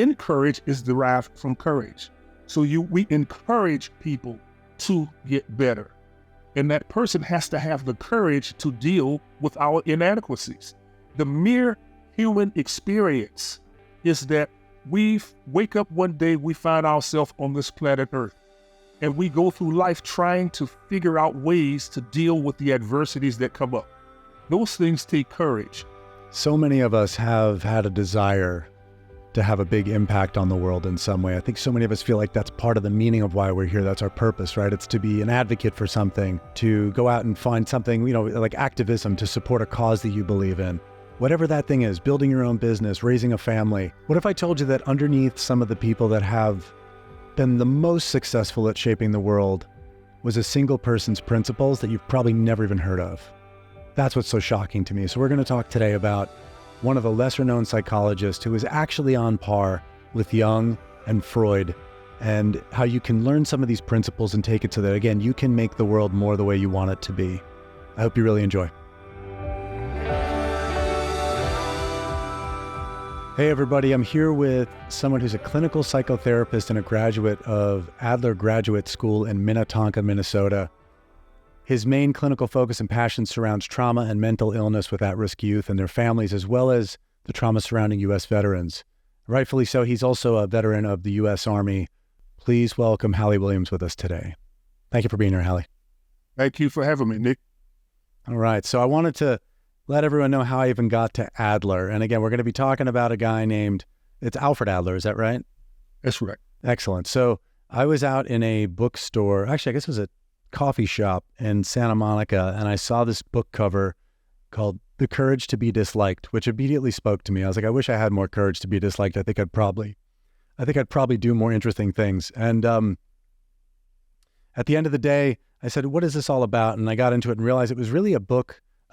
encourage is derived from courage. So we encourage people to get better. And that person has to have the courage to deal with our inadequacies. The mere human experience is that we wake up one day, we find ourselves on this planet Earth, and we go through life trying to figure out ways to deal with the adversities that come up. Those things take courage. So many of us have had a desire to have a big impact on the world in some way. I think so many of us feel like that's part of the meaning of why we're here. That's our purpose, right? It's to be an advocate for something, to go out and find something, like activism, to support a cause that you believe in. Whatever that thing is, building your own business, raising a family. What if I told you that underneath some of the people that have been the most successful at shaping the world was a single person's principles that you've probably never even heard of? That's what's so shocking to me. So we're going to talk today about one of the lesser known psychologists who is actually on par with Jung and Freud, and how you can learn some of these principles and take it so that, again, you can make the world more the way you want it to be. I hope you really enjoy. Hey everybody, I'm here with someone who's a clinical psychotherapist and a graduate of Adler Graduate School in Minnetonka, Minnesota. His main clinical focus and passion surrounds trauma and mental illness with at-risk youth and their families, as well as the trauma surrounding U.S. veterans. Rightfully so, he's also a veteran of the U.S. Army. Please welcome Hallie Williams with us today. Thank you for being here, Hallie. Thank you for having me, Nick. All right, so I wanted to let everyone know how I even got to Adler. And again, we're going to be talking about a guy named, it's Alfred Adler, is that right? That's right. Excellent. So I was out in a bookstore, actually I guess it was a coffee shop in Santa Monica, and I saw this book cover called The Courage to be Disliked, which immediately spoke to me. I was like, I wish I had more courage to be disliked. I think I'd probably do more interesting things. And at the end of the day, I said, what is this all about? And I got into it and realized it was really a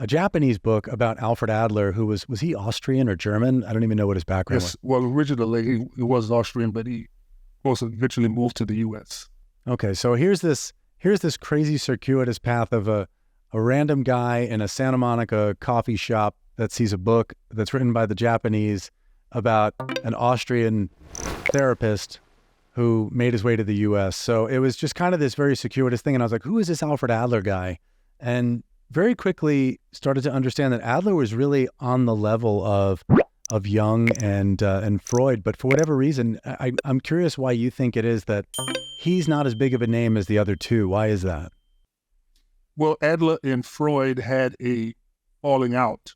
Japanese book about Alfred Adler, who was he Austrian or German? I don't even know what his background was. Well, originally he was Austrian, but he, of course, eventually moved to the U.S. Okay, so here's this crazy circuitous path of a random guy in a Santa Monica coffee shop that sees a book that's written by the Japanese about an Austrian therapist who made his way to the U.S. So it was just kind of this very circuitous thing, and I was like, who is this Alfred Adler guy? And very quickly started to understand that Adler was really on the level of Jung and Freud, but for whatever reason, I'm curious why you think it is that he's not as big of a name as the other two. Why is that? Well, Adler and Freud had a falling out,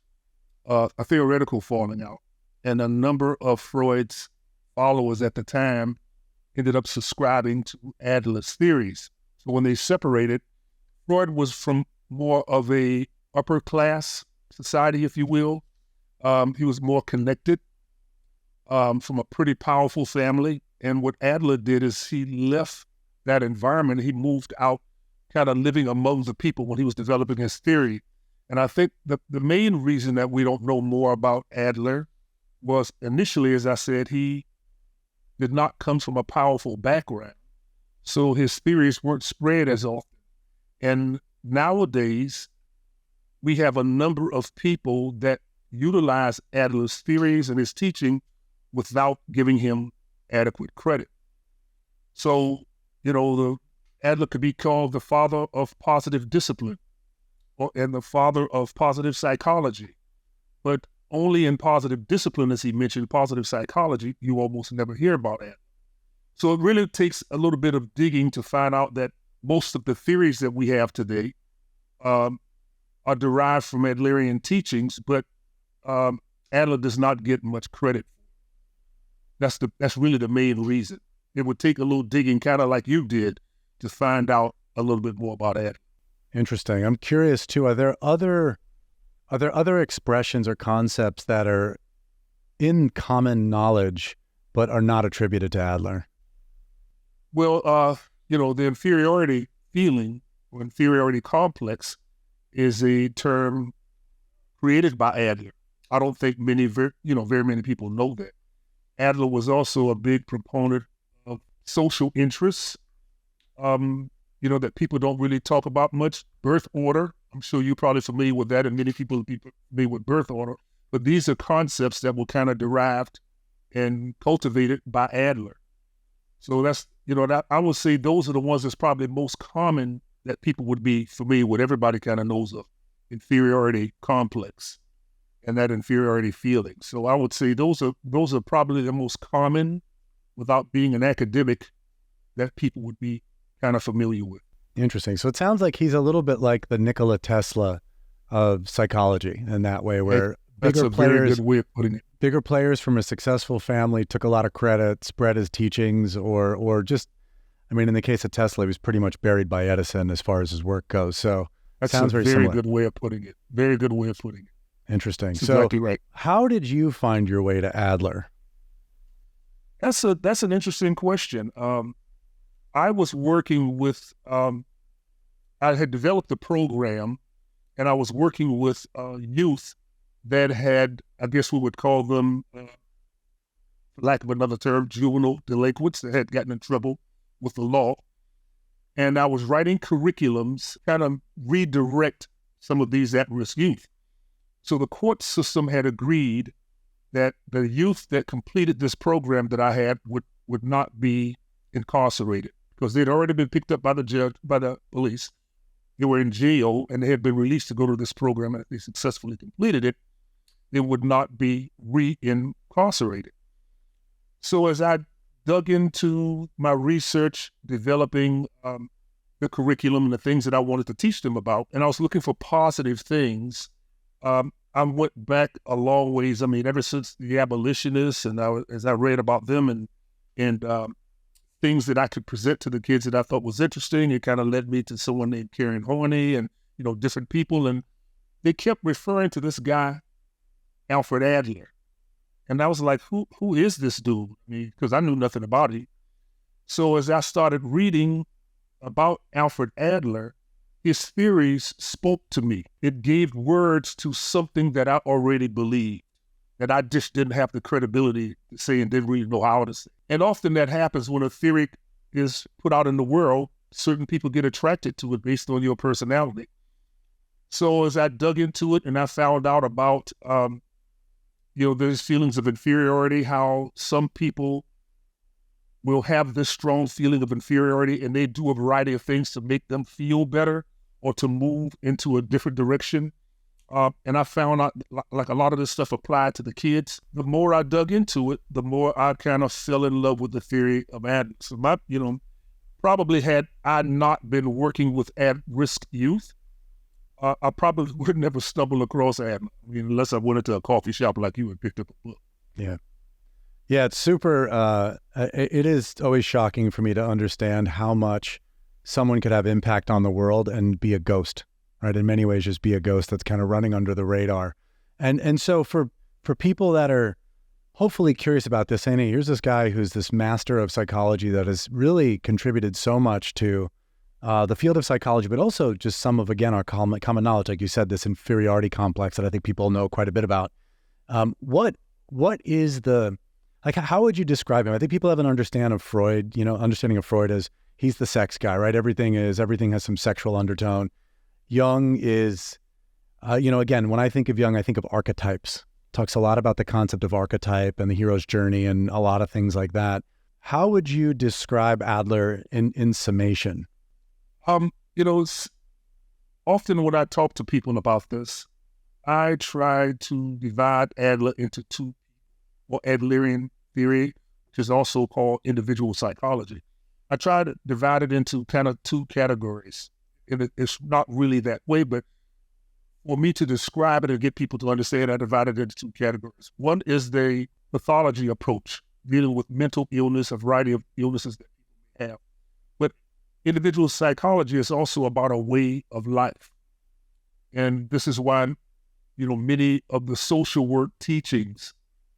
a theoretical falling out, and a number of Freud's followers at the time ended up subscribing to Adler's theories. So when they separated, Freud was from more of a upper class society, if you will. He was more connected from a pretty powerful family. And what Adler did is he left that environment. He moved out, kind of living among the people when he was developing his theory. And I think the main reason that we don't know more about Adler was initially, as I said, he did not come from a powerful background. So his theories weren't spread as often. And nowadays, we have a number of people that utilize Adler's theories and his teaching without giving him adequate credit. So, Adler could be called the father of positive discipline and the father of positive psychology. But only in positive discipline, as he mentioned, positive psychology, you almost never hear about Adler. So it really takes a little bit of digging to find out that most of the theories that we have today are derived from Adlerian teachings, but Adler does not get much credit. That's really the main reason. It would take a little digging, kind of like you did, to find out a little bit more about Adler. Interesting. I'm curious too. Are there other expressions or concepts that are in common knowledge but are not attributed to Adler? Well, the inferiority feeling or inferiority complex is a term created by Adler. I don't think very many people know that. Adler was also a big proponent of social interests, that people don't really talk about much. Birth order, I'm sure you're probably familiar with that, and many people are familiar with birth order. But these are concepts that were kind of derived and cultivated by Adler. So that's, that I would say those are the ones that's probably most common that people would be familiar with. Everybody kind of knows of inferiority complex and that inferiority feeling. So I would say those are probably the most common, without being an academic, that people would be kind of familiar with. Interesting. So it sounds like he's a little bit like the Nikola Tesla of psychology in that way, where That's a very good way of putting it. Bigger players from a successful family took a lot of credit, spread his teachings, or just, I mean, in the case of Tesla, he was pretty much buried by Edison as far as his work goes. So that sounds very very similar. Good way of putting it. Very good way of putting it. Interesting. That's so exactly right. How did you find your way to Adler? That's an interesting question. I was working with, I had developed a program, and I was working with youth that had, I guess we would call them, for lack of another term, juvenile delinquents that had gotten in trouble with the law. And I was writing curriculums, kind of redirect some of these at-risk youth. So the court system had agreed that the youth that completed this program that I had would not be incarcerated, because they'd already been picked up by the judge, by the police. They were in jail, and they had been released to go to this program, and if they successfully completed it, they would not be re-incarcerated. So as I dug into my research, developing the curriculum and the things that I wanted to teach them about, and I was looking for positive things, I went back a long ways. I mean, ever since the abolitionists, and as I read about them and things that I could present to the kids that I thought was interesting, it kind of led me to someone named Karen Horney and, different people. And they kept referring to this guy, Alfred Adler. And I was like, who is this dude? I mean, because I knew nothing about it. So as I started reading about Alfred Adler, his theories spoke to me. It gave words to something that I already believed, that I just didn't have the credibility to say and didn't really know how to say. And often that happens when a theory is put out in the world. Certain people get attracted to it based on your personality. So as I dug into it and I found out about, there's feelings of inferiority, how some people will have this strong feeling of inferiority and they do a variety of things to make them feel better or to move into a different direction. And I found out like a lot of this stuff applied to the kids. The more I dug into it, the more I kind of fell in love with the theory of Adler. So probably had I not been working with at-risk youth, I probably would never stumble across Adler. I mean, unless I went into a coffee shop like you and picked up a book. Yeah. Yeah, it's super, it is always shocking for me to understand how much someone could have impact on the world and be a ghost, right? In many ways, just be a ghost that's kind of running under the radar. And so for people that are hopefully curious about this, saying, hey, here's this guy who's this master of psychology that has really contributed so much to the field of psychology, but also just some of, again, our common knowledge, like you said, this inferiority complex that I think people know quite a bit about. What is how would you describe him? I think people have an understanding of Freud as he's the sex guy, right? Everything has some sexual undertone. Jung is, again, when I think of Jung, I think of archetypes. Talks a lot about the concept of archetype and the hero's journey and a lot of things like that. How would you describe Adler in summation? It's often when I talk to people about this, I try to divide Adler into two, or Adlerian theory, which is also called individual psychology. I try to divide it into kind of two categories. And it's not really that way, but for me to describe it and get people to understand, I divide it into two categories. One is the pathology approach, dealing with mental illness, a variety of illnesses that people have. But individual psychology is also about a way of life. And this is why, many of the social work teachings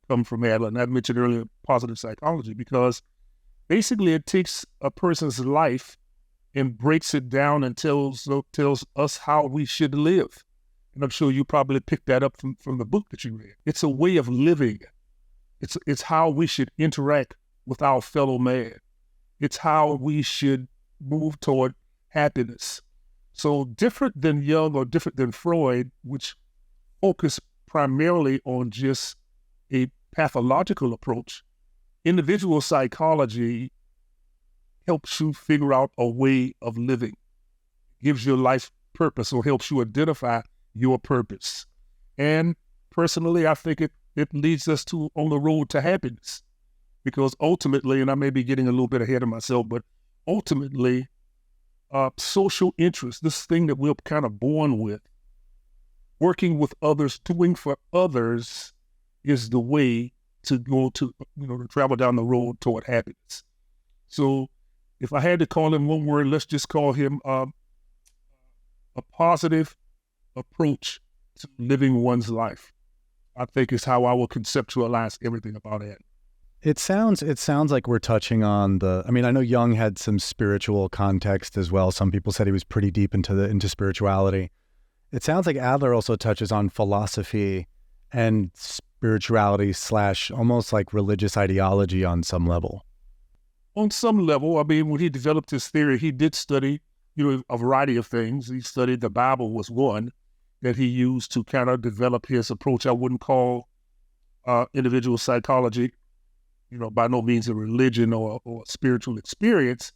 come from Adler. And I mentioned earlier positive psychology, because basically it takes a person's life and breaks it down and tells us how we should live. And I'm sure you probably picked that up from the book that you read. It's a way of living. It's how we should interact with our fellow man. It's how we should move toward happiness. So different than Jung or different than Freud, which focus primarily on just a pathological approach, individual psychology helps you figure out a way of living, gives your life purpose, or helps you identify your purpose. And personally, I think it leads us on the road to happiness, because ultimately, and I may be getting a little bit ahead of myself, but ultimately, social interest, this thing that we're kind of born with, working with others, doing for others, is the way to go to, to travel down the road toward happiness. So if I had to call him one word, let's just call him a positive approach to living one's life, I think, is how I will conceptualize everything about it. It sounds like we're touching on I know Jung had some spiritual context as well. Some people said he was pretty deep into spirituality. It sounds like Adler also touches on philosophy and spirituality / almost like religious ideology on some level. On some level, when he developed his theory, he did study, a variety of things. He studied the Bible was one that he used to kind of develop his approach. I wouldn't call individual psychology, by no means a religion or a spiritual experience,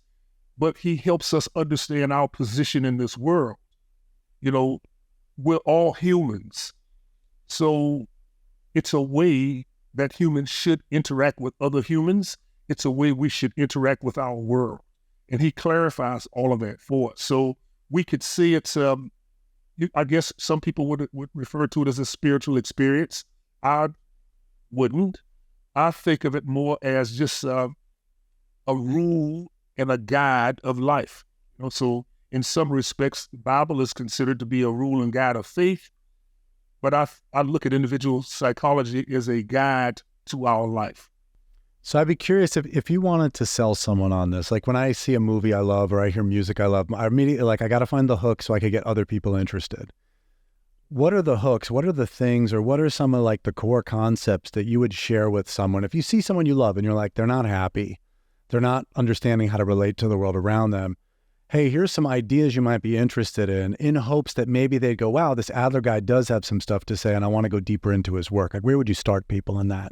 but he helps us understand our position in this world. We're all humans. So it's a way that humans should interact with other humans. It's a way we should interact with our world. And he clarifies all of that for us. So we could see it's, I guess some people would refer to it as a spiritual experience. I wouldn't. I think of it more as just a rule and a guide of life. So in some respects, the Bible is considered to be a rule and guide of faith, but I look at individual psychology as a guide to our life. So I'd be curious if you wanted to sell someone on this, like when I see a movie I love or I hear music I love, I immediately, I got to find the hook so I could get other people interested. What are the hooks? What are the things, or what are some of the core concepts that you would share with someone? If you see someone you love and you're like, they're not happy, they're not understanding how to relate to the world around them. Hey, here's some ideas you might be interested in hopes that maybe they'd go, wow, this Adler guy does have some stuff to say and I want to go deeper into his work. Where would you start people in that?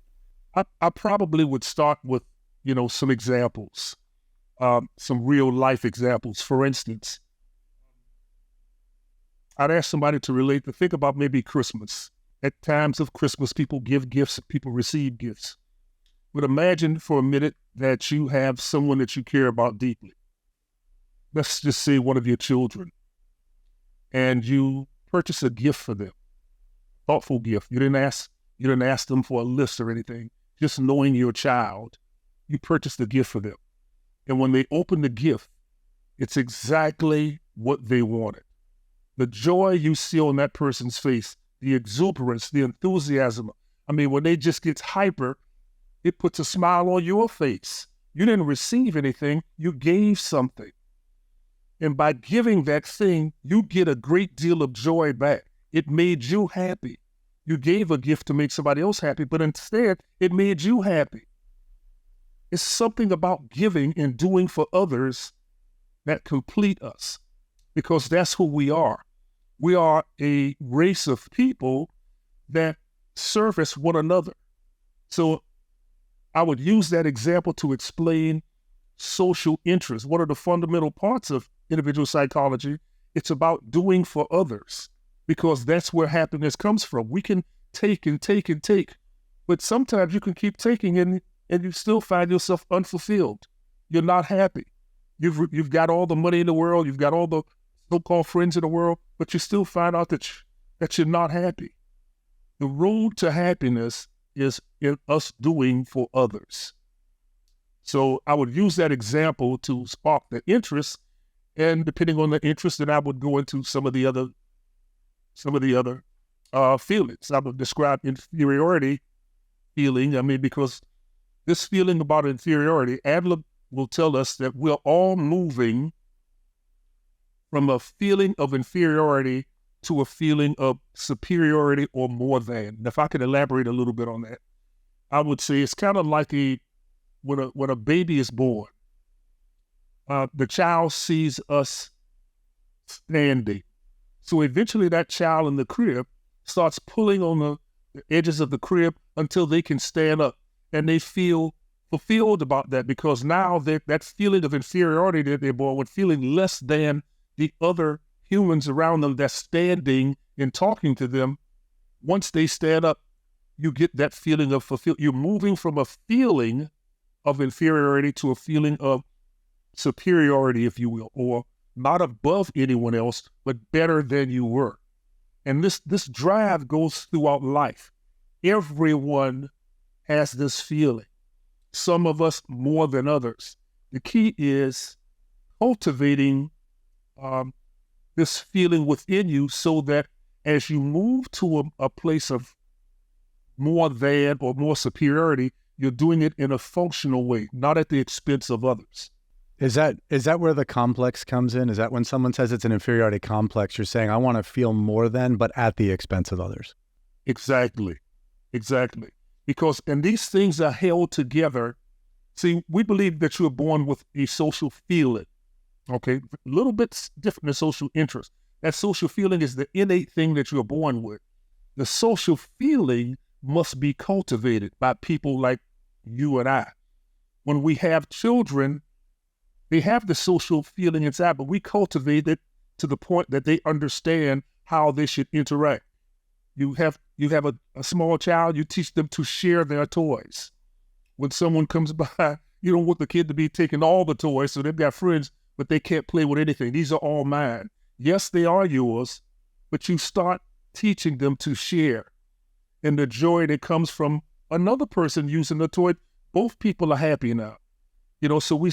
I probably would start with, some examples, some real life examples. For instance, I'd ask somebody to think about maybe Christmas. At times of Christmas, people give gifts, people receive gifts. But imagine for a minute that you have someone that you care about deeply. Let's just say one of your children, and you purchase a gift for them, thoughtful gift. You didn't ask them for a list or anything. Just knowing your child, you purchased a gift for them. And when they open the gift, it's exactly what they wanted. The joy you see on that person's face, the exuberance, the enthusiasm. When they just get hyper, it puts a smile on your face. You didn't receive anything, you gave something. And by giving that thing, you get a great deal of joy back. It made you happy. You gave a gift to make somebody else happy, but instead, it made you happy. It's something about giving and doing for others that complete us, because that's who we are. We are a race of people that service one another. So I would use that example to explain social interest. One of the fundamental parts of individual psychology, it's about doing for others, because that's where happiness comes from. We can take and take and take, but sometimes you can keep taking and you still find yourself unfulfilled. You're not happy. You've got all the money in the world, you've got all the so-called friends in the world, but you still find out that you're not happy. The road to happiness is in us doing for others. So I would use that example to spark the interest, and depending on the interest, then I would go into some of the other feelings. I would describe inferiority feeling. Because this feeling about inferiority, Adler will tell us that we're all moving from a feeling of inferiority to a feeling of superiority or more than. And if I could elaborate a little bit on that, I would say it's kind of like when a baby is born. The child sees us standing. So eventually that child in the crib starts pulling on the edges of the crib until they can stand up, and they feel fulfilled about that, because now that feeling of inferiority that they're born with, feeling less than the other humans around them that's standing and talking to them, once they stand up, you get that feeling of fulfillment. You're moving from a feeling of inferiority to a feeling of superiority, if you will, or not above anyone else, but better than you were. And this drive goes throughout life. Everyone has this feeling. Some of us more than others. The key is cultivating this feeling within you, so that as you move to a place of more than or more superiority, you're doing it in a functional way, not at the expense of others. Is that where the complex comes in? Is that when someone says it's an inferiority complex, you're saying, I want to feel more than, but at the expense of others? Exactly. Because, and these things are held together. See, we believe that you're born with a social feeling, okay? A little bit different than social interest. That social feeling is the innate thing that you're born with. The social feeling must be cultivated by people like you and I. When we have children, they have the social feeling inside, but we cultivate it to the point that they understand how they should interact. You have a small child, you teach them to share their toys. When someone comes by, you don't want the kid to be taking all the toys, so they've got friends, but they can't play with anything. These are all mine. Yes, they are yours, but you start teaching them to share. And the joy that comes from another person using the toy, both people are happy now. So we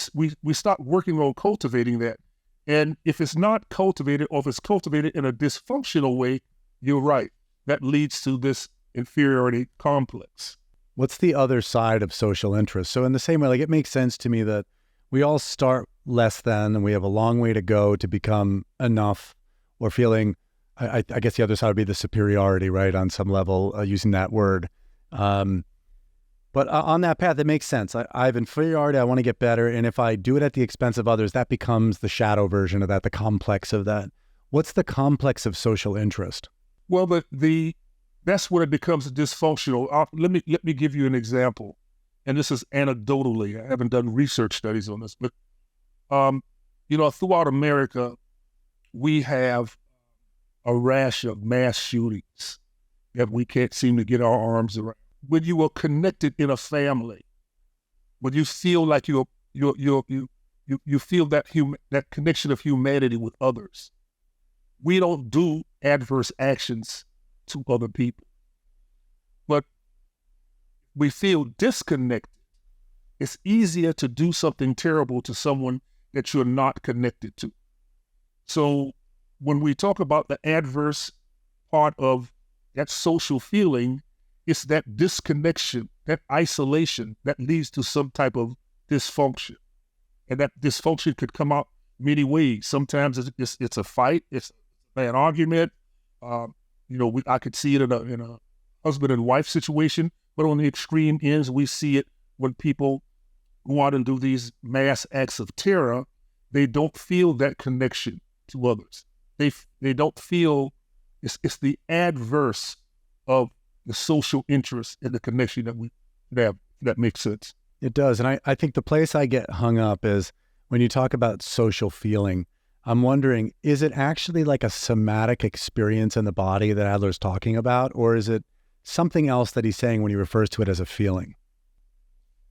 start working on cultivating that. And if it's not cultivated, or if it's cultivated in a dysfunctional way, you're right. That leads to this inferiority complex. What's the other side of social interest? So in the same way, like, it makes sense to me that we all start less than, and we have a long way to go to become enough, or feeling, I guess the other side would be the superiority, right? On some level, using that word. But on that path, it makes sense. I have inferiority, I want to get better. And if I do it at the expense of others, that becomes the shadow version of that, the complex of that. What's the complex of social interest? Well, that's where it becomes dysfunctional. Let me give you an example. And this is anecdotally. I haven't done research studies on this, but throughout America, we have a rash of mass shootings that we can't seem to get our arms around. When you are connected in a family, when you feel like you feel that connection of humanity with others, we don't do adverse actions to other people. But we feel disconnected. It's easier to do something terrible to someone that you're not connected to. So when we talk about the adverse part of that social feeling, it's that disconnection, that isolation that leads to some type of dysfunction. And that dysfunction could come out many ways. Sometimes it's a fight, it's an argument. I could see it in a husband and wife situation, but on the extreme ends, we see it when people go out and do these mass acts of terror. They don't feel that connection to others. They don't feel, it's the adverse of the social interest and the connection that we have. That makes sense. It does. And I think the place I get hung up is when you talk about social feeling, I'm wondering, is it actually like a somatic experience in the body that Adler's talking about, or is it something else that he's saying when he refers to it as a feeling?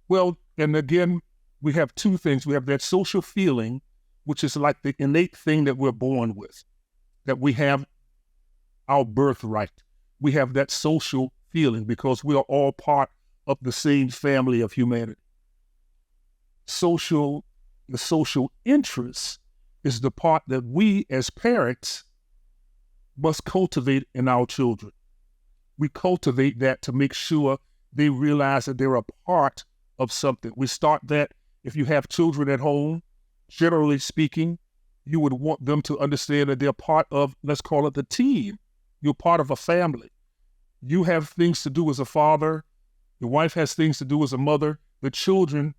Well, and again, we have two things. We have that social feeling, which is like the innate thing that we're born with, that we have our birthright. We have that social feeling because we are all part of the same family of humanity. The social interest is the part that we as parents must cultivate in our children. We cultivate that to make sure they realize that they're a part of something. We start that if you have children at home, generally speaking, you would want them to understand that they're part of, let's call it the team. You're part of a family. You have things to do as a father. Your wife has things to do as a mother. The children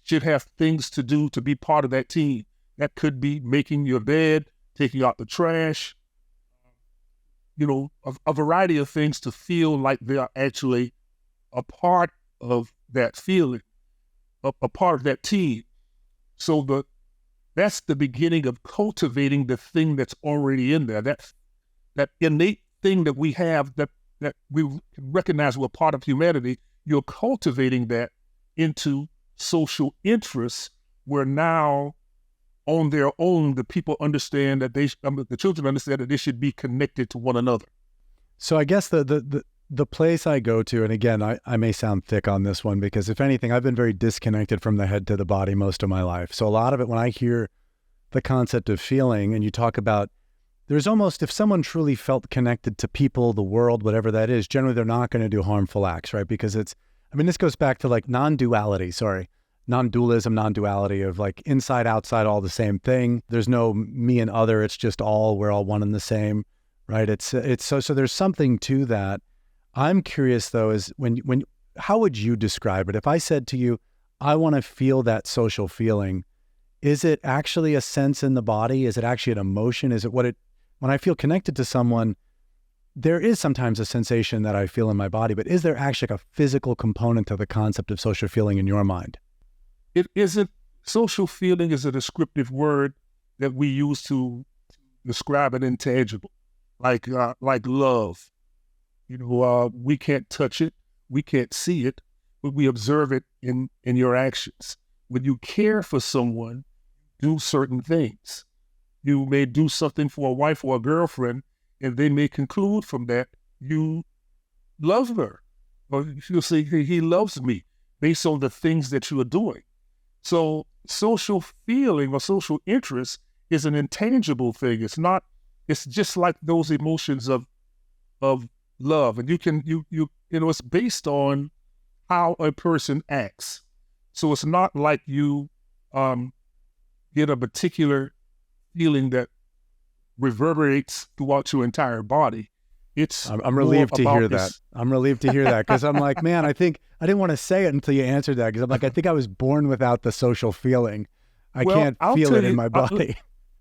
should have things to do to be part of that team. That could be making your bed, taking out the trash, a variety of things to feel like they are actually a part of that feeling, a part of that team. So that's the beginning of cultivating the thing that's already in there. That innate thing that we have that we recognize we're part of humanity. You're cultivating that into social interests, where now on their own, the people understand that the children understand that they should be connected to one another. So I guess the place I go to, and again, I may sound thick on this one, because if anything, I've been very disconnected from the head to the body most of my life. So a lot of it, when I hear the concept of feeling, and you talk about, there's almost, if someone truly felt connected to people, the world, whatever that is, generally they're not going to do harmful acts, right? Because this goes back to like non-dualism, non-duality of like inside, outside, all the same thing. There's no me and other. It's just we're all one and the same, right? It's so there's something to that. I'm curious though, is how would you describe it? If I said to you, I want to feel that social feeling, is it actually a sense in the body? Is it actually an emotion? Is it when I feel connected to someone, there is sometimes a sensation that I feel in my body, but is there actually like a physical component to the concept of social feeling in your mind? It isn't. Social feeling is a descriptive word that we use to describe an intangible, like love. We can't touch it, we can't see it, but we observe it in your actions. When you care for someone, do certain things. You may do something for a wife or a girlfriend, and they may conclude from that you love her, or you'll say he loves me based on the things that you are doing. So social feeling or social interest is an intangible thing. It's just like those emotions of love, and it's based on how a person acts. So it's not like you get a particular feeling that reverberates throughout your entire body. I'm relieved to hear that. I'm relieved to hear that, because I'm like, man, I think I didn't want to say it until you answered that, because I'm like, I think I was born without the social feeling. I can't feel it in my body.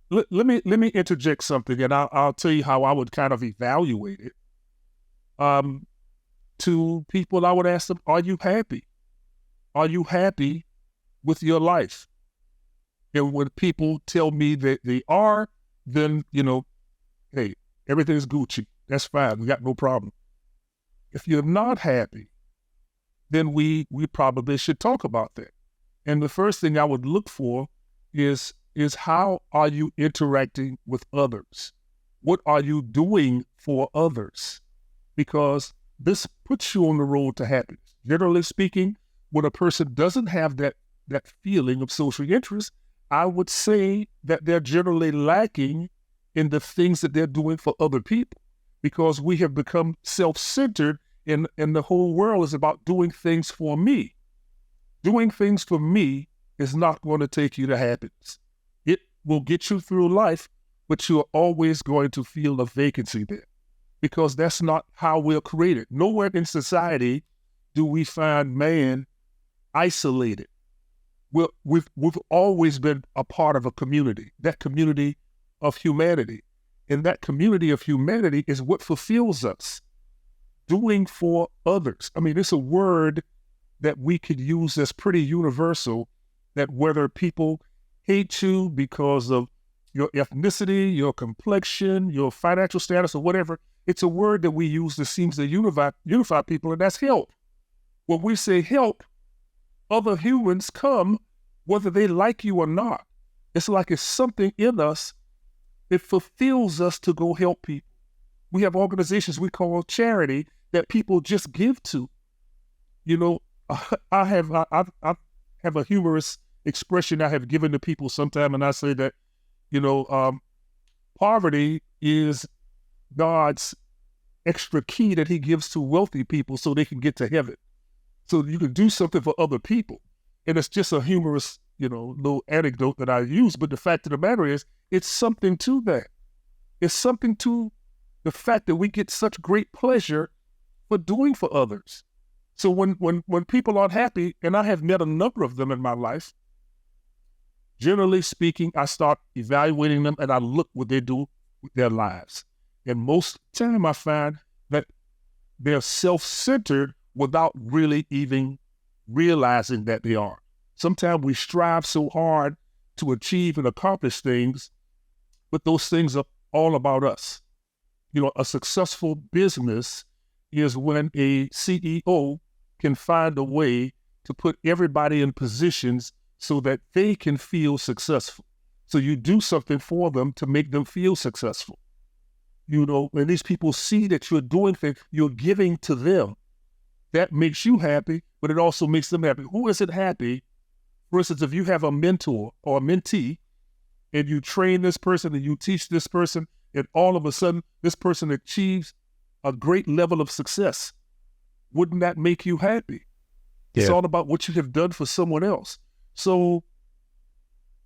Let me interject something, and I'll tell you how I would kind of evaluate it. To people, I would ask them, are you happy? Are you happy with your life? And when people tell me that they are, then, hey, everything's Gucci. That's fine. We got no problem. If you're not happy, then we probably should talk about that. And the first thing I would look for is how are you interacting with others? What are you doing for others? Because this puts you on the road to happiness. Generally speaking, when a person doesn't have that feeling of social interest, I would say that they're generally lacking in the things that they're doing for other people, because we have become self-centered, and the whole world is about doing things for me. Doing things for me is not going to take you to happiness. It will get you through life, but you're always going to feel a vacancy there, because that's not how we're created. Nowhere in society do we find man isolated. We've always been a part of a community, that community of humanity. And that community of humanity is what fulfills us. Doing for others. I mean, it's a word that we could use that's pretty universal, that whether people hate you because of your ethnicity, your complexion, your financial status, or whatever, it's a word that we use that seems to unify people, and that's help. When we say help, other humans come, whether they like you or not. It's like it's something in us. It fulfills us to go help people. We have organizations we call charity that people just give to. I have a humorous expression I have given to people sometime, and I say that, poverty is God's extra key that he gives to wealthy people so they can get to heaven. So you can do something for other people. And it's just a humorous, little anecdote that I use. But the fact of the matter is, it's something to that. It's something to the fact that we get such great pleasure for doing for others. So when people aren't happy, and I have met a number of them in my life, generally speaking, I start evaluating them and I look what they do with their lives. And most of the time I find that they're self-centered without really even realizing that they are. Sometimes we strive so hard to achieve and accomplish things, but those things are all about us. A successful business is when a CEO can find a way to put everybody in positions so that they can feel successful. So you do something for them to make them feel successful. When these people see that you're doing things, you're giving to them. That makes you happy, but it also makes them happy. Who isn't happy? For instance, if you have a mentor or a mentee and you train this person and you teach this person, and all of a sudden this person achieves a great level of success, wouldn't that make you happy? Yeah. It's all about what you have done for someone else. So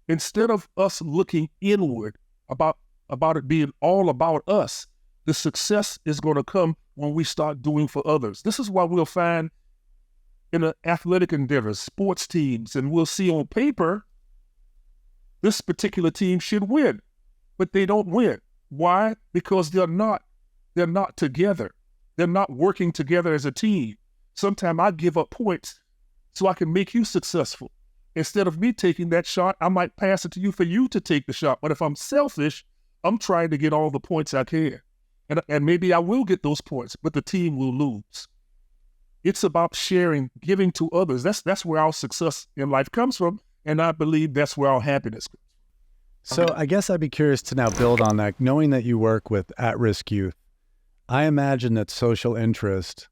instead of us looking inward about it being all about us, the success is going to come when we start doing for others. This is why we'll find in an athletic endeavors, sports teams, and we'll see on paper, this particular team should win, but they don't win. Why? Because they're not together. They're not working together as a team. Sometimes I give up points so I can make you successful. Instead of me taking that shot, I might pass it to you for you to take the shot. But if I'm selfish, I'm trying to get all the points I can. And maybe I will get those points, but the team will lose. It's about sharing, giving to others. That's where our success in life comes from. And I believe that's where our happiness comes from. So I guess I'd be curious to now build on that. Knowing that you work with at-risk youth, I imagine that social interest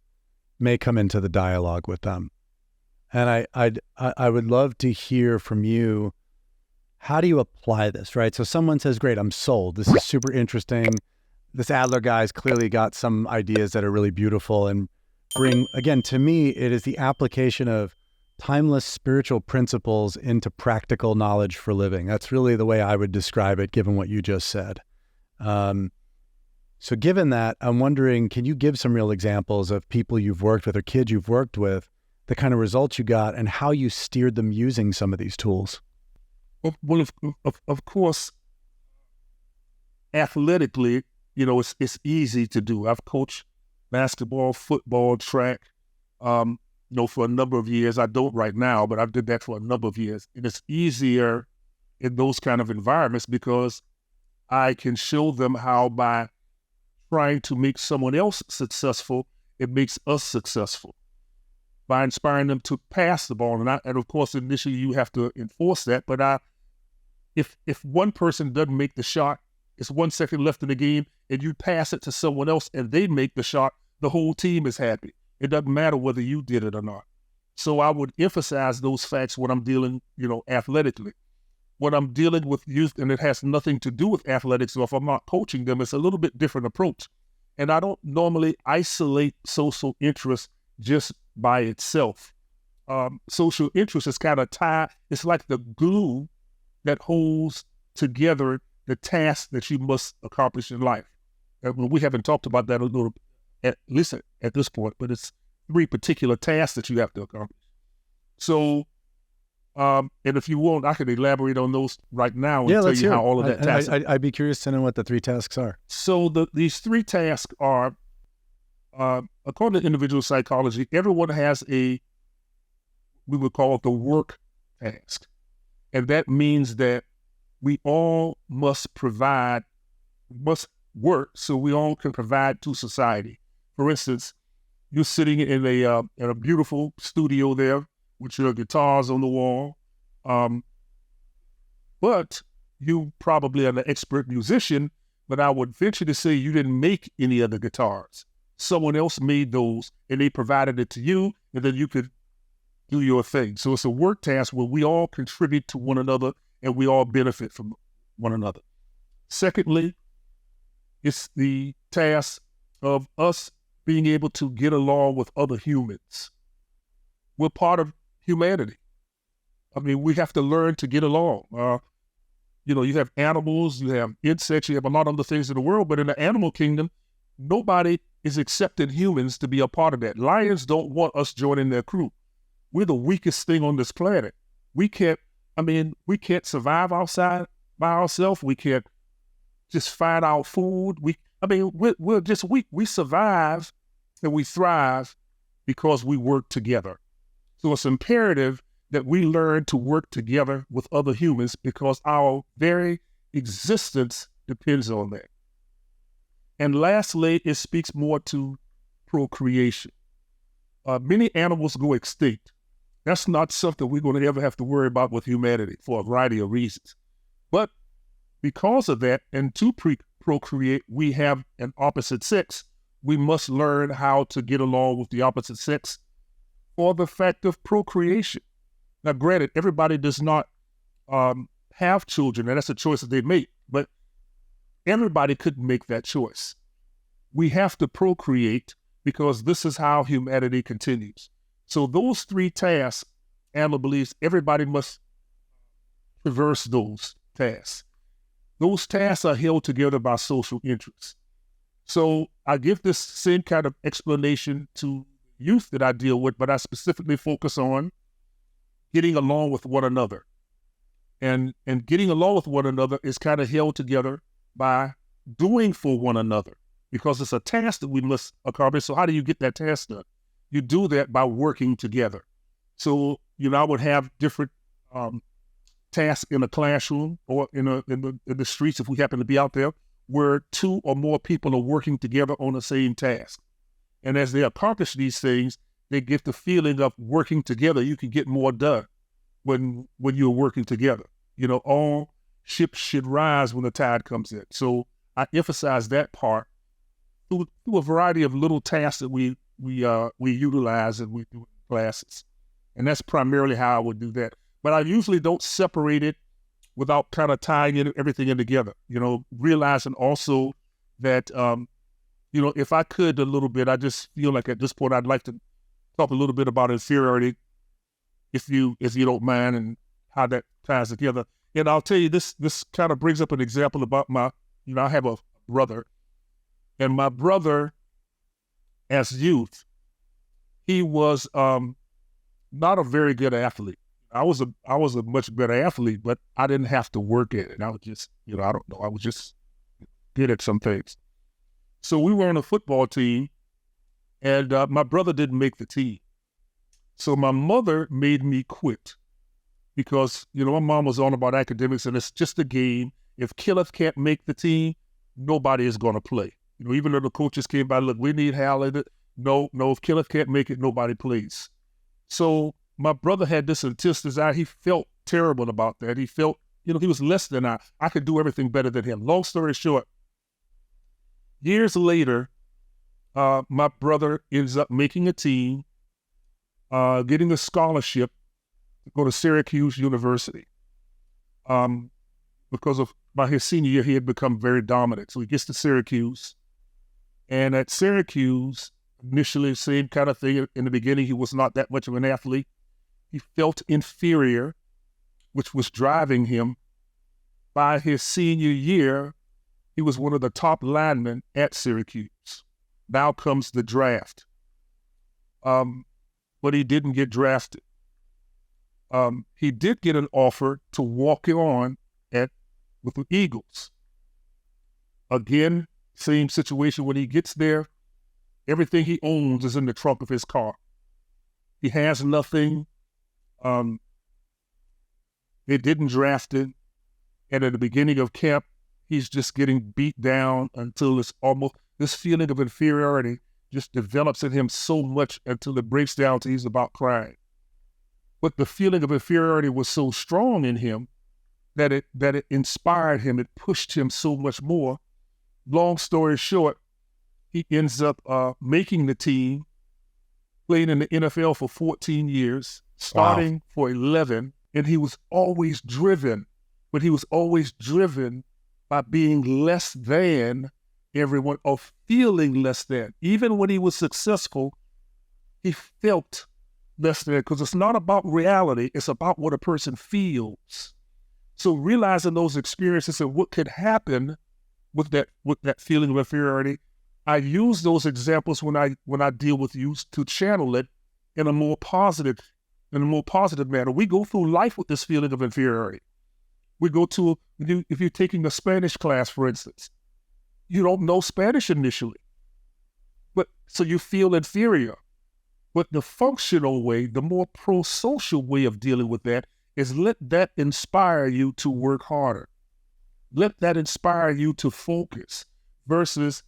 may come into the dialogue with them. And I would love to hear from you, how do you apply this, right? So someone says, great, I'm sold. This is super interesting. This Adler guy's clearly got some ideas that are really beautiful and bring, again, to me, it is the application of timeless spiritual principles into practical knowledge for living. That's really the way I would describe it, given what you just said. So given that, I'm wondering, can you give some real examples of people you've worked with or kids you've worked with, the kind of results you got and how you steered them using some of these tools? Well, of course, athletically, it's easy to do. I've coached basketball, football, track, for a number of years. I don't right now, but I did that for a number of years. And it's easier in those kind of environments because I can show them how by trying to make someone else successful, it makes us successful. By inspiring them to pass the ball. And of course, initially you have to enforce that. But if one person doesn't make the shot, it's 1 second left in the game, and you pass it to someone else and they make the shot, the whole team is happy. It doesn't matter whether you did it or not. So I would emphasize those facts when I'm dealing, athletically. When I'm dealing with youth and it has nothing to do with athletics, so if I'm not coaching them, it's a little bit different approach. And I don't normally isolate social interest just by itself. Social interest is kind of tied. It's like the glue that holds together the tasks that you must accomplish in life. And we haven't talked about that a little, at least at this point, but it's 3 particular tasks that you have to accomplish. So, and if you want, I can elaborate on those right now and tell you how all of that tasks. I'd be curious to know what the 3 tasks are. So these 3 tasks are, according to individual psychology, everyone has we would call it the work task. And that means that we all must work so we all can provide to society. For instance, you're sitting in a beautiful studio there with your guitars on the wall, but you probably are an expert musician, but I would venture to say you didn't make any of the guitars. Someone else made those and they provided it to you, and then you could do your thing. So it's a work task where we all contribute to one another and we all benefit from one another. Secondly, it's the task of us being able to get along with other humans. We're part of humanity. I mean, we have to learn to get along. You have animals, you have insects, you have a lot of other things in the world, but in the animal kingdom, nobody is accepting humans to be a part of that. Lions don't want us joining their crew. We're the weakest thing on this planet. We can't survive outside by ourselves. We can't just find our food. We're just weak. We survive and we thrive because we work together. So it's imperative that we learn to work together with other humans because our very existence depends on that. And lastly, it speaks more to procreation. Many animals go extinct. That's not something we're going to ever have to worry about with humanity for a variety of reasons. But because of that, and to procreate, we have an opposite sex. We must learn how to get along with the opposite sex for the fact of procreation. Now, granted, everybody does not have children, and that's a choice that they make, but everybody couldn't make that choice. We have to procreate because this is how humanity continues. So those three tasks, Adler believes everybody must traverse those tasks. Those tasks are held together by social interests. So I give this same kind of explanation to youth that I deal with, but I specifically focus on getting along with one another. And getting along with one another is kind of held together by doing for one another because it's a task that we must accomplish. So how do you get that task done? You do that by working together. So, I would have different tasks in a classroom or in the streets if we happen to be out there where two or more people are working together on the same task. And as they accomplish these things, they get the feeling of working together. You can get more done when you're working together. All ships should rise when the tide comes in. So I emphasize that part through a variety of little tasks that we utilize and we do in classes. And that's primarily how I would do that. But I usually don't separate it without kind of tying everything in together, realizing also that, if I could a little bit, I just feel like at this point, I'd like to talk a little bit about inferiority, if you don't mind, and how that ties together. And I'll tell you, this kind of brings up an example about I have a brother, and my brother, as youth, he was not a very good athlete. I was a much better athlete, but I didn't have to work at it. I was just, I don't know, I was just good at some things. So we were on a football team, and my brother didn't make the team. So my mother made me quit because, my mom was on about academics, and it's just a game. If Kenneth can't make the team, nobody is going to play. Even though the coaches came by, look, we need Hallie. No, if Kenneth can't make it, nobody plays. So my brother had this intense desire. He felt terrible about that. He felt, he was less than I. I could do everything better than him. Long story short, years later, my brother ends up making a team, getting a scholarship to go to Syracuse University. Because by his senior year, he had become very dominant. So he gets to Syracuse. And at Syracuse, initially, same kind of thing. In the beginning, he was not that much of an athlete. He felt inferior, which was driving him. By his senior year, he was one of the top linemen at Syracuse. Now comes the draft. But he didn't get drafted. He did get an offer to walk on with the Eagles. Again, same situation when he gets there. Everything he owns is in the trunk of his car. He has nothing. They didn't draft him. And at the beginning of camp, he's just getting beat down until it's almost, this feeling of inferiority just develops in him so much until it breaks down to he's about crying. But the feeling of inferiority was so strong in him that it inspired him. It pushed him so much more. Long story short, he ends up making the team, playing in the NFL for 14 years, starting for 11, and he was always driven, but he was always driven by being less than everyone or feeling less than. Even when he was successful, he felt less than, because it's not about reality, it's about what a person feels. So realizing those experiences and what could happen with that feeling of inferiority, I use those examples when I deal with youth to channel it in a more positive manner. We go through life with this feeling of inferiority. We go to, if you're taking a Spanish class, for instance, you don't know Spanish initially, but so you feel inferior. But the functional way, the more pro-social way of dealing with that is let that inspire you to work harder. Let that inspire you to focus versus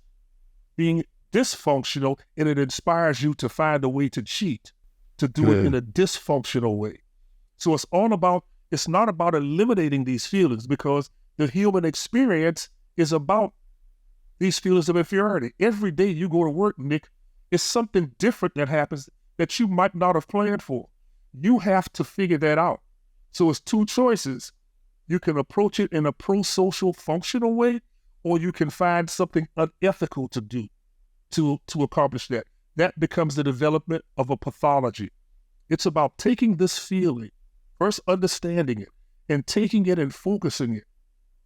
being dysfunctional and it inspires you to find a way to cheat, to do it in a dysfunctional way. So it's not about eliminating these feelings because the human experience is about these feelings of inferiority. Every day you go to work, Nick, it's something different that happens that you might not have planned for. You have to figure that out. So it's two choices. You can approach it in a pro-social, functional way, or you can find something unethical to do to accomplish that. That becomes the development of a pathology. It's about taking this feeling, first understanding it, and taking it and focusing it.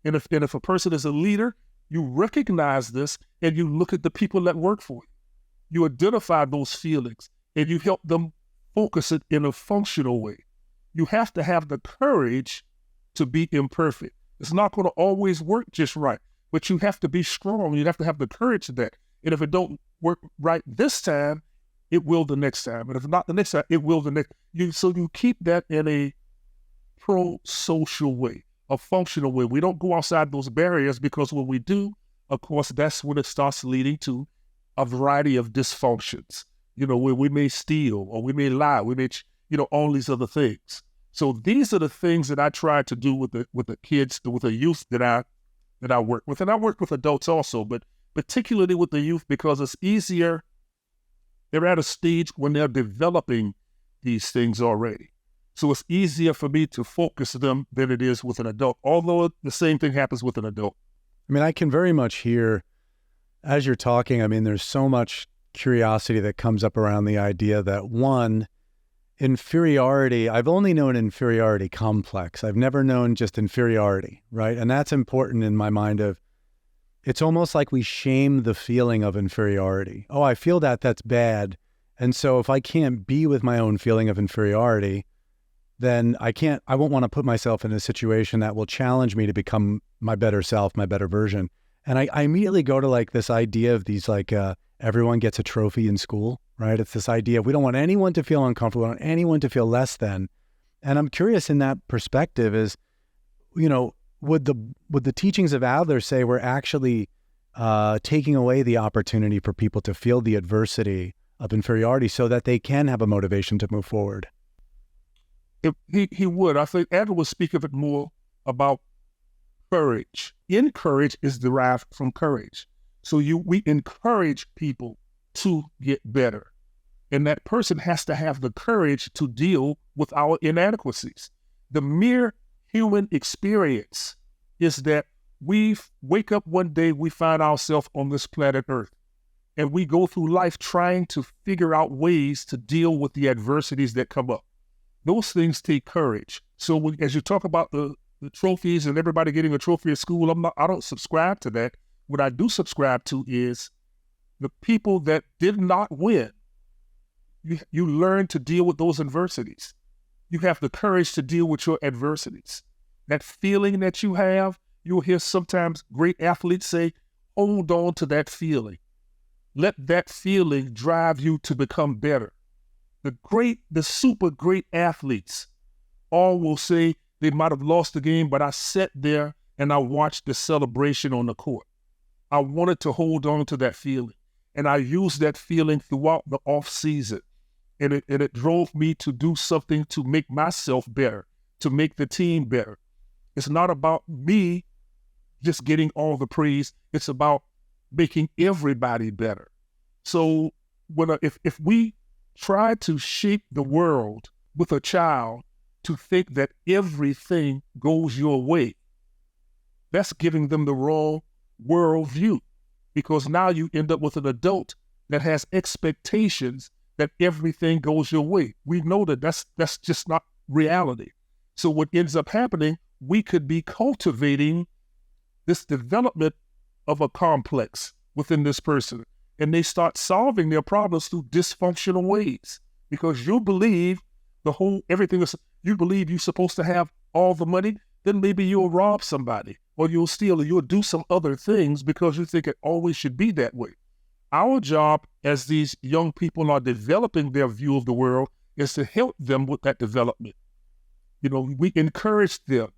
And if a person is a leader, you recognize this and you look at the people that work for you. You identify those feelings and you help them focus it in a functional way. You have to have the courage to be imperfect. It's not going to always work just right, but you have to be strong. You have to have the courage of that. And if it don't work right this time, it will the next time. And if not the next time, it will the next. So you keep that in a pro-social way, a functional way. We don't go outside those barriers because when we do, of course, that's when it starts leading to a variety of dysfunctions, where we may steal or we may lie, we may, all these other things. So these are the things that I try to do with the kids, with the youth that I work with. And I work with adults also, but particularly with the youth because it's easier. They're at a stage when they're developing these things already. So it's easier for me to focus them than it is with an adult, although the same thing happens with an adult. I mean, I can very much hear, as you're talking, there's so much curiosity that comes up around the idea that, one, inferiority, I've only known inferiority complex. I've never known just inferiority, right? And that's important in my mind it's almost like we shame the feeling of inferiority. Oh, I feel that's bad. And so if I can't be with my own feeling of inferiority, then I won't want to put myself in a situation that will challenge me to become my better self, my better version. And I immediately go to this idea of these everyone gets a trophy in school, right? It's this idea of we don't want anyone to feel uncomfortable, we don't want anyone to feel less than. And I'm curious in that perspective is, would the teachings of Adler say we're actually taking away the opportunity for people to feel the adversity of inferiority so that they can have a motivation to move forward? He would. I think Adler would speak of it more about courage. Encourage is derived from courage. So we encourage people to get better. And that person has to have the courage to deal with our inadequacies. The mere human experience is that we wake up one day, we find ourselves on this planet Earth, and we go through life trying to figure out ways to deal with the adversities that come up. Those things take courage. So as you talk about the trophies and everybody getting a trophy at school, I don't subscribe to that. What I do subscribe to is the people that did not win. You learn to deal with those adversities. You have the courage to deal with your adversities. That feeling that you have, you'll hear sometimes great athletes say, hold on to that feeling. Let that feeling drive you to become better. The super great athletes all will say they might have lost the game, but I sat there and I watched the celebration on the court. I wanted to hold on to that feeling. And I used that feeling throughout the off season. And it drove me to do something to make myself better, to make the team better. It's not about me just getting all the praise. It's about making everybody better. So if we try to shape the world with a child to think that everything goes your way, that's giving them the wrong worldview, because now you end up with an adult that has expectations that everything goes your way. We know that that's just not reality. So what ends up happening, we could be cultivating this development of a complex within this person, and they start solving their problems through dysfunctional ways because you believe you believe you're supposed to have all the money, then maybe you'll rob somebody or you'll steal or you'll do some other things because you think it always should be that way. Our job as these young people are developing their view of the world is to help them with that development. We encourage them.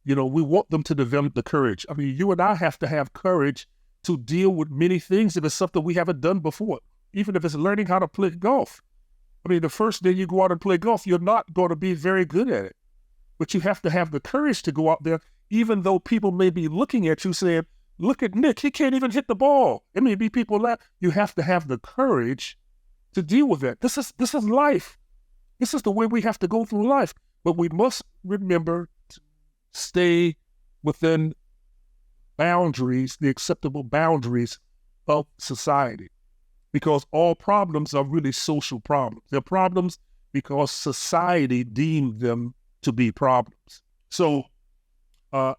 We want them to develop the courage. I mean, you and I have to have courage to deal with many things if it's something we haven't done before, even if it's learning how to play golf. I mean, the first day you go out and play golf, you're not going to be very good at it. But you have to have the courage to go out there, even though people may be looking at you saying, look at Nick, he can't even hit the ball. It may be people laugh. You have to have the courage to deal with that. This is life. This is the way we have to go through life. But we must remember to stay within boundaries, the acceptable boundaries of society. Because all problems are really social problems. They're problems because society deemed them to be problems. So, I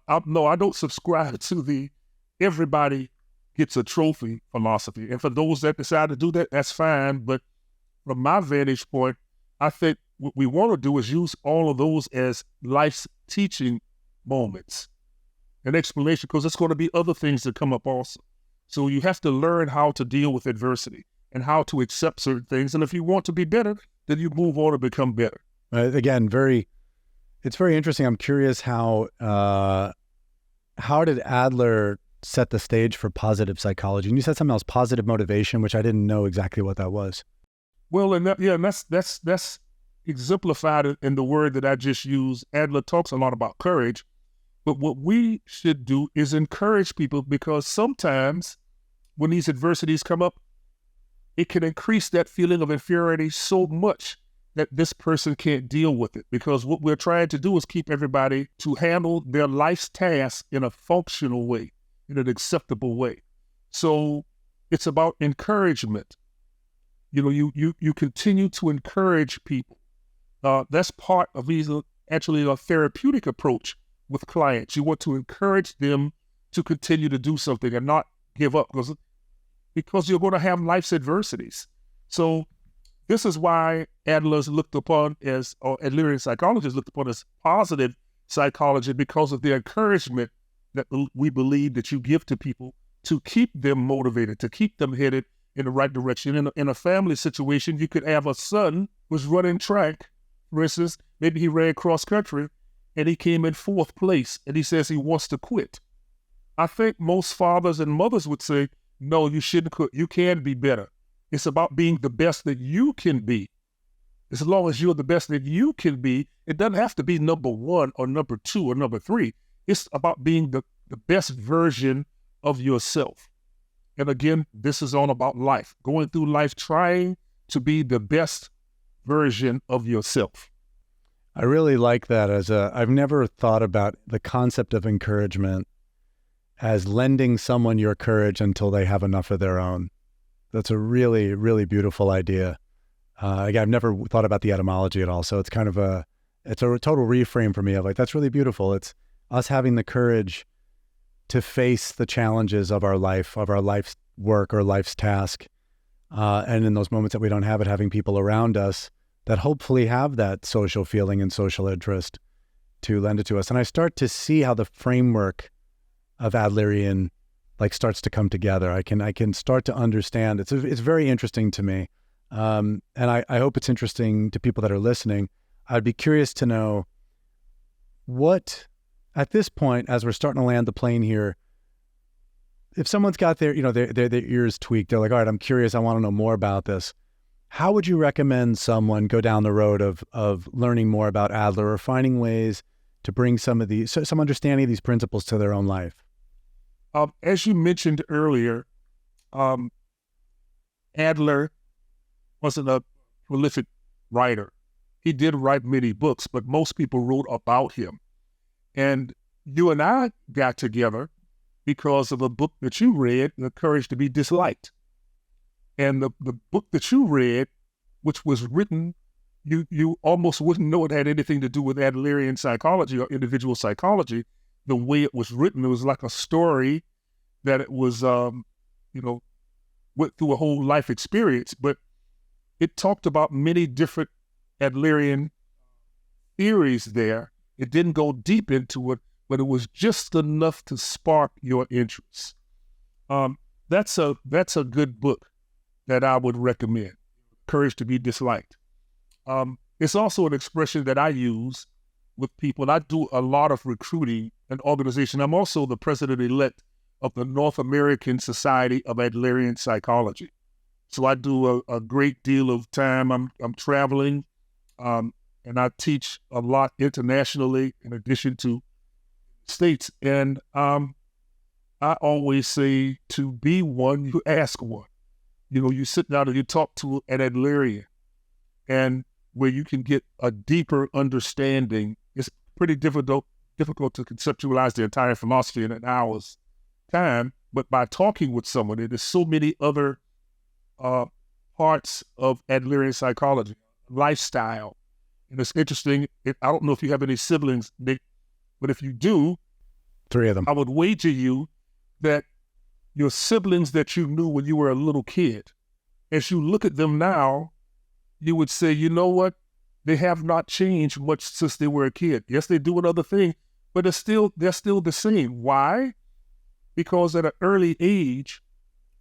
don't subscribe to the everybody gets a trophy philosophy. And for those that decide to do that, that's fine. But from my vantage point, I think what we want to do is use all of those as life's teaching moments, an explanation, because there's going to be other things that come up also. So you have to learn how to deal with adversity and how to accept certain things. And if you want to be better, then you move on to become better. Again, it's very interesting. I'm curious how did Adler set the stage for positive psychology? And you said something else, positive motivation, which I didn't know exactly what that was. Well, and that's exemplified in the word that I just used. Adler talks a lot about courage, but what we should do is encourage people, because sometimes when these adversities come up, it can increase that feeling of inferiority so much that this person can't deal with it, because what we're trying to do is keep everybody to handle their life's tasks in a functional way, in an acceptable way. So it's about encouragement. You continue to encourage people. That's part of actually a therapeutic approach with clients. You want to encourage them to continue to do something and not give up, because you're going to have life's adversities. So this is why Adler's looked upon as, or Adlerian psychologists looked upon as positive psychology, because of the encouragement that we believe that you give to people to keep them motivated, to keep them headed in the right direction. In a family situation, you could have a son who's running track, for instance, maybe he ran cross country and he came in 4th place and he says he wants to quit. I think most fathers and mothers would say, no, you shouldn't quit. You can be better. It's about being the best that you can be. As long as you're the best that you can be, it doesn't have to be number 1 or number 2 or number 3. It's about being the best version of yourself. And again, this is all about life, going through life, trying to be the best version of yourself. I really like that. I've never thought about the concept of encouragement as lending someone your courage until they have enough of their own. That's a really, really beautiful idea. I've never thought about the etymology at all. So it's kind of it's a total reframe for me of like, that's really beautiful. It's us having the courage to face the challenges of our life, of our life's work or life's task. And in those moments that we don't have it, having people around us that hopefully have that social feeling and social interest to lend it to us. And I start to see how the framework of Adlerian starts to come together. I can start to understand. It's very interesting to me. And I hope it's interesting to people that are listening. I'd be curious to know what, at this point, as we're starting to land the plane here, if someone's got their ears tweaked, they're like, all right, I'm curious, I want to know more about this. How would you recommend someone go down the road of learning more about Adler or finding ways to bring some understanding of these principles to their own life? As you mentioned earlier, Adler wasn't a prolific writer. He did write many books, but most people wrote about him. And you and I got together because of a book that you read, The Courage to Be Disliked. And the book that you read, which was written, you almost wouldn't know it had anything to do with Adlerian psychology or individual psychology. The way it was written, it was like a story that it was, went through a whole life experience, but it talked about many different Adlerian theories there. It didn't go deep into it, but it was just enough to spark your interest. that's a good book that I would recommend. Courage to be Disliked. It's also an expression that I use with people. I do a lot of recruiting and organization. I'm also the president-elect of the North American Society of Adlerian Psychology. So I do a great deal of time. I'm traveling, and I teach a lot internationally in addition to states. And I always say, to be one, you ask one. You sit down and you talk to an Adlerian, and where you can get a deeper understanding. It's pretty difficult to conceptualize the entire philosophy in an hour's time, but by talking with someone, there's so many other parts of Adlerian psychology, lifestyle. And it's interesting. I don't know if you have any siblings, Nick, but if you do, 3 of them. I would wager you that your siblings that you knew when you were a little kid, as you look at them now, you would say, you know what? They have not changed much since they were a kid. Yes, they do another thing, but they're still the same. Why? Because at an early age,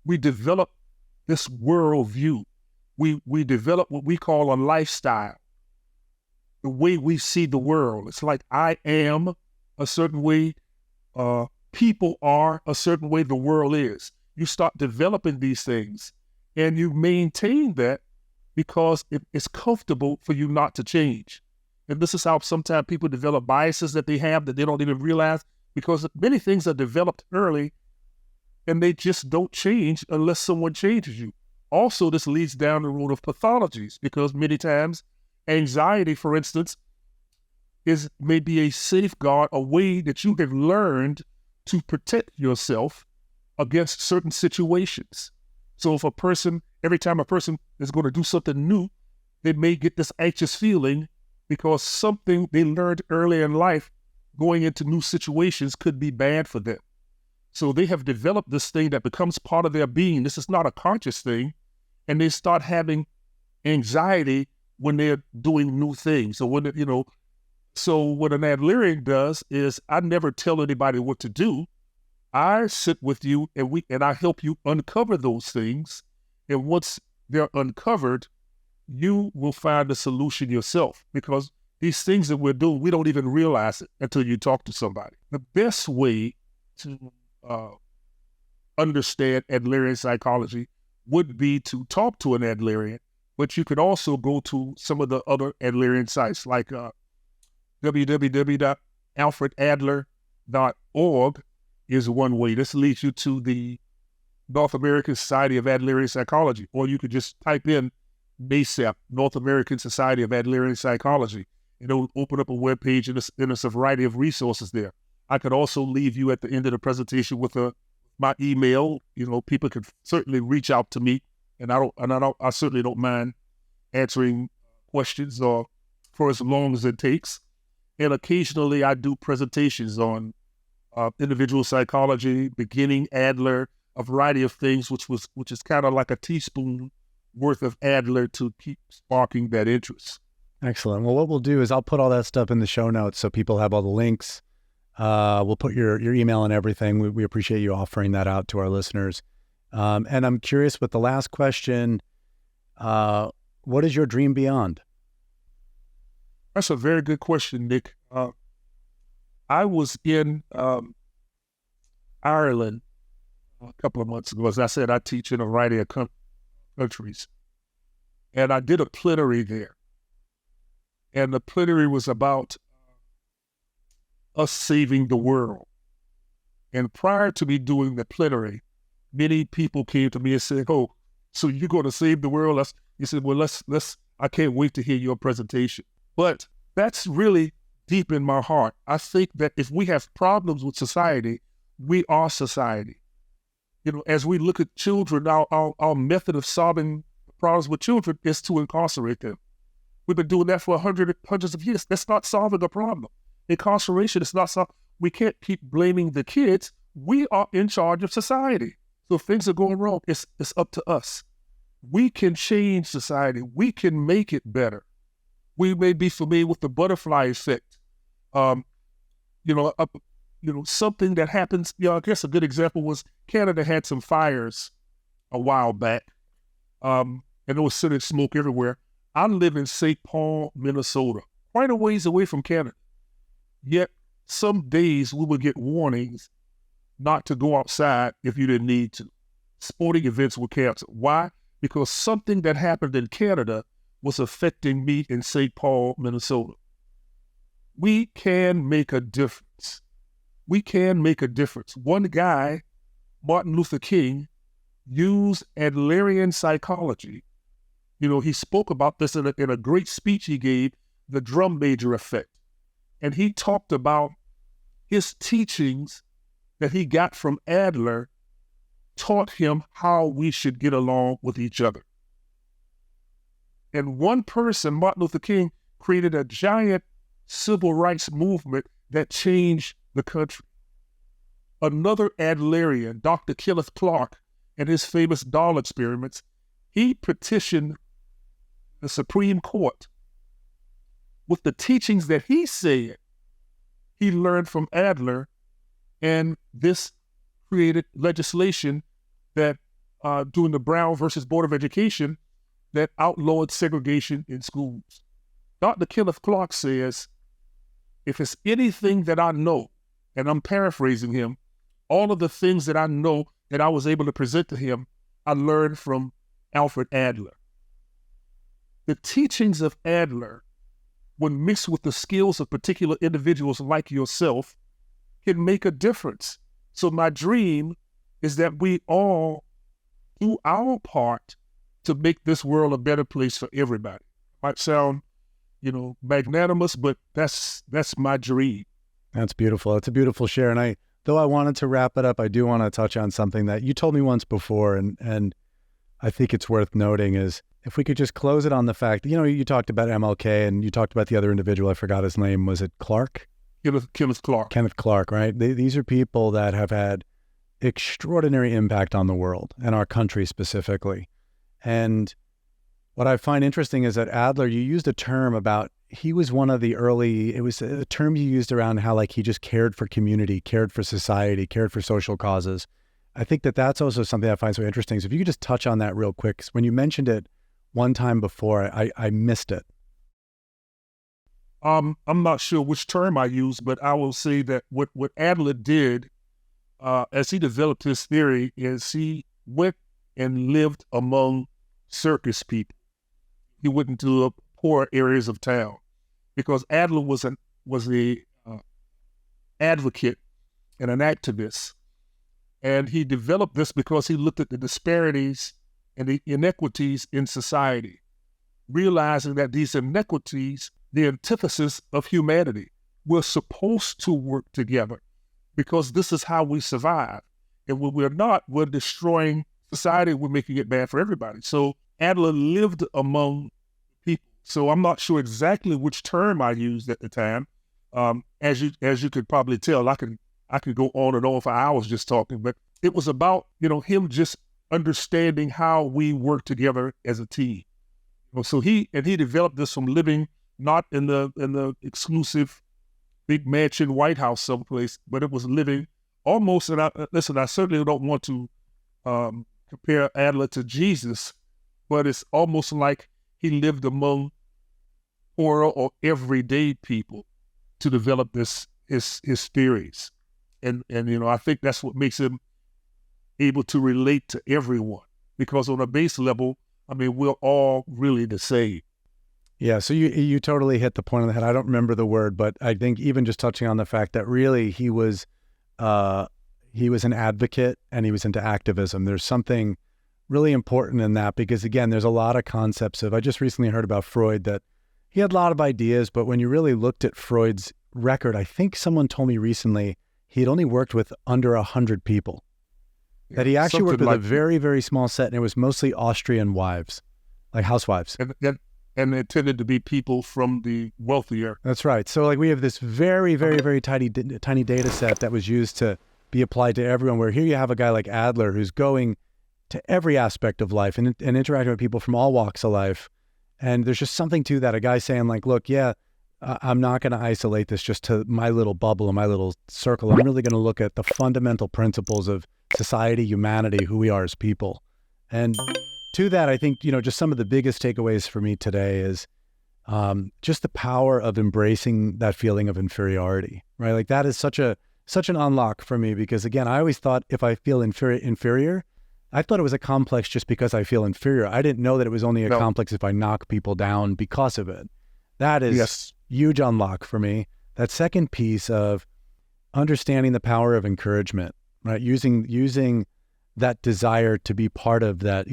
we develop this worldview. We develop what we call a lifestyle, the way we see the world. It's like I am a certain way, people are a certain way, the world is. You start developing these things, and you maintain that because it's comfortable for you not to change. And this is how sometimes people develop biases that they have that they don't even realize, because many things are developed early and they just don't change unless someone changes you. Also, this leads down the road of pathologies, because many times anxiety, for instance, is maybe a safeguard, a way that you have learned to protect yourself against certain situations. So if every time a person is going to do something new, they may get this anxious feeling because something they learned early in life going into new situations could be bad for them. So they have developed this thing that becomes part of their being. This is not a conscious thing. And they start having anxiety when they're doing new things. So what an Adlerian does is, I never tell anybody what to do. I sit with you and I help you uncover those things. And once they're uncovered, you will find the solution yourself, because these things that we're doing, we don't even realize it until you talk to somebody. The best way to understand Adlerian psychology would be to talk to an Adlerian, but you could also go to some of the other Adlerian sites like www.alfredadler.org is one way. This leads you to the North American Society of Adlerian Psychology, or you could just type in NASEP, North American Society of Adlerian Psychology, and it'll open up a web page, and there's a variety of resources there. I could also leave you at the end of the presentation with my email. People can certainly reach out to me, and I certainly don't mind answering questions or for as long as it takes. And occasionally I do presentations on individual psychology, beginning Adler, a variety of things, which is kind of like a teaspoon worth of Adler to keep sparking that interest. Excellent. Well, what we'll do is I'll put all that stuff in the show notes so people have all the links. We'll put your email and everything. We appreciate you offering that out to our listeners. And I'm curious with the last question, what is your dream beyond? That's a very good question, Nick. I was in Ireland a couple of months ago. As I said, I teach in a variety of countries. And I did a plenary there. And the plenary was about us saving the world. And prior to me doing the plenary, many people came to me and said, "Oh, so you're going to save the world?" He said, "Well, I can't wait to hear your presentation." But that's really deep in my heart. I think that if we have problems with society, we are society. As we look at children, our method of solving problems with children is to incarcerate them. We've been doing that for hundreds of years. That's not solving the problem. Incarceration is not solving. We can't keep blaming the kids. We are in charge of society. So if things are going wrong, it's up to us. We can change society. We can make it better. We may be familiar with the butterfly effect. something that happens. I guess a good example was Canada had some fires a while back, and there was sooty smoke everywhere. I live in St. Paul, Minnesota, quite a ways away from Canada. Yet some days we would get warnings not to go outside if you didn't need to. Sporting events were canceled. Why? Because something that happened in Canada was affecting me in St. Paul, Minnesota. We can make a difference. We can make a difference. One guy, Martin Luther King, used Adlerian psychology. He spoke about this in a great speech he gave, the drum major effect. And he talked about his teachings that he got from Adler taught him how we should get along with each other. And one person, Martin Luther King, created a giant civil rights movement that changed the country. Another Adlerian, Dr. Kenneth Clark, and his famous doll experiments, he petitioned the Supreme Court with the teachings that he said he learned from Adler, and this created legislation that during the Brown versus Board of Education that outlawed segregation in schools. Dr. Kenneth Clark says, if it's anything that I know, and I'm paraphrasing him, all of the things that I know that I was able to present to him, I learned from Alfred Adler. The teachings of Adler, when mixed with the skills of particular individuals like yourself, can make a difference. So my dream is that we all do our part to make this world a better place for everybody. Might sound, magnanimous, but that's my dream. That's beautiful. It's a beautiful share. And though I wanted to wrap it up, I do want to touch on something that you told me once before, and I think it's worth noting is if we could just close it on the fact that, you talked about MLK and you talked about the other individual, I forgot his name. Was it Clark? Kenneth Clark. Kenneth Clark, right? These are people that have had extraordinary impact on the world and our country specifically. And what I find interesting is that Adler, you used a term about, he was one of the early, it was a term you used around how he just cared for community, cared for society, cared for social causes. I think that's also something I find so interesting. So if you could just touch on that real quick, 'cause when you mentioned it one time before, I missed it. I'm not sure which term I used, but I will say that what Adler did as he developed his theory is he went and lived among circus people. He went into the poor areas of town because Adler was an advocate and an activist. And he developed this because he looked at the disparities and the inequities in society, realizing that these inequities, the antithesis of humanity, we're supposed to work together because this is how we survive. And when we're not, we're destroying society, we're making it bad for everybody. So Adler lived among people. So I'm not sure exactly which term I used at the time. As you could probably tell, I could go on and on for hours just talking, but it was about, him just understanding how we work together as a team. So he developed this from living not in the exclusive big mansion White House someplace, but it was living almost, and I certainly don't want to compare Adler to Jesus, but it's almost like he lived among poorer or everyday people to develop his theories. And I think that's what makes him able to relate to everyone, because on a base level, we're all really the same. Yeah, so you totally hit the point on the head. I don't remember the word, but I think even just touching on the fact that really he was an advocate and he was into activism. There's something really important in that because, again, there's a lot of concepts of, I just recently heard about Freud, that he had a lot of ideas, but when you really looked at Freud's record, I think someone told me recently he had only worked with under 100 people. That he actually worked with a very, very small set, and it was mostly Austrian wives, like housewives. And it tended to be people from the wealthier. That's right. So we have this very, very, very tiny data set that was used to be applied to everyone, where here you have a guy like Adler who's going to every aspect of life and interacting with people from all walks of life. And there's just something to that. A guy saying look, yeah, I'm not going to isolate this just to my little bubble and my little circle. I'm really going to look at the fundamental principles of society, humanity, who we are as people. And to that, I think, just some of the biggest takeaways for me today is just the power of embracing that feeling of inferiority, right? Like that is such an unlock for me, because again, I always thought if I feel inferior, I thought it was a complex just because I feel inferior. I didn't know that it was only a complex if I knock people down because of it. That is huge unlock for me. That second piece of understanding the power of encouragement, right? Using that desire to be part of that,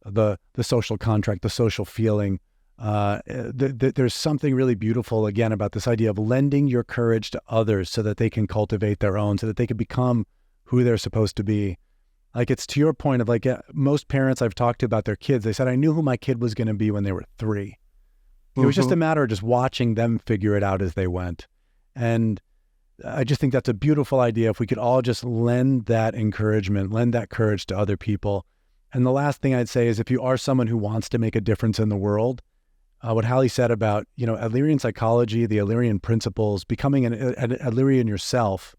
the social contract, the social feeling. There's something really beautiful, again, about this idea of lending your courage to others so that they can cultivate their own, so that they can become who they're supposed to be. Like, it's to your point of like, most parents I've talked to about their kids, they said, I knew who my kid was going to be when they were 3. It was just a matter of just watching them figure it out as they went. And I just think that's a beautiful idea. If we could all just lend that encouragement, lend that courage to other people. And the last thing I'd say is, if you are someone who wants to make a difference in the world, what Hallie said about, Adlerian psychology, the Adlerian principles, becoming an Adlerian yourself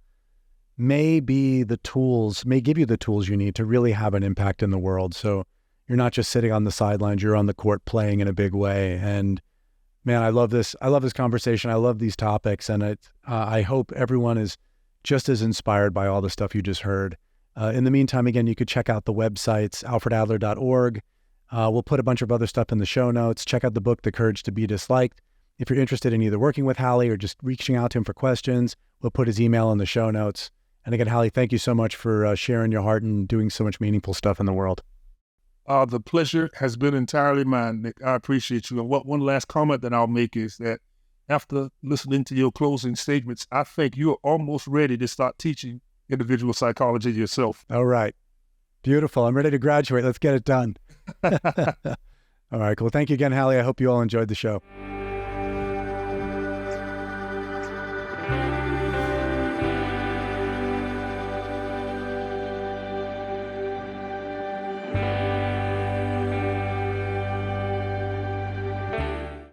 may give you the tools you need to really have an impact in the world. So you're not just sitting on the sidelines, you're on the court playing in a big way. And man, I love this conversation. I love these topics. And I hope everyone is just as inspired by all the stuff you just heard. In the meantime, again, you could check out the websites, alfredadler.org. We'll put a bunch of other stuff in the show notes. Check out the book, The Courage to Be Disliked. If you're interested in either working with Hallie or just reaching out to him for questions, we'll put his email in the show notes. And again, Hallie, thank you so much for sharing your heart and doing so much meaningful stuff in the world. The pleasure has been entirely mine, Nick. I appreciate you. And one last comment that I'll make is that after listening to your closing statements, I think you're almost ready to start teaching individual psychology yourself. All right. Beautiful. I'm ready to graduate. Let's get it done. All right, cool. Thank you again, Hallie. I hope you all enjoyed the show.